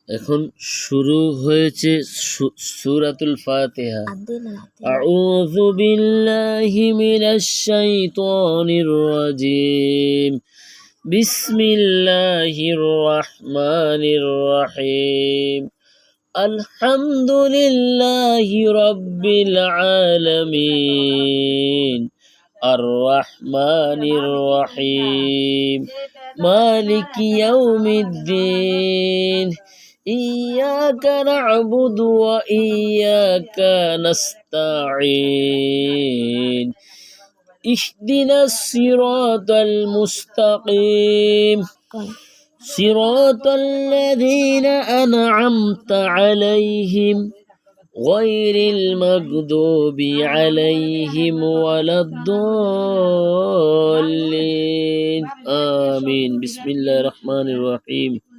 এখন শুরু হয়েছে সূরাতুল ফাতিহা। আউযু বিল্লাহি মিনাশ শাইতানির রাজিম। বিসমিল্লাহির রহমানির রহিম। আলহামদুলিল্লাহি রাব্বিল আলামিন। আর রহমানির রহিম। মালিকি ইয়াউমিদ্দিন। إياك نعبد وإياك نستعين. اهدنا الصراط المستقيم صراط الذين أنعمت عليهم غير المغضوب عليهم ولا الضالين آمين. بسم الله الرحمن الرحيم.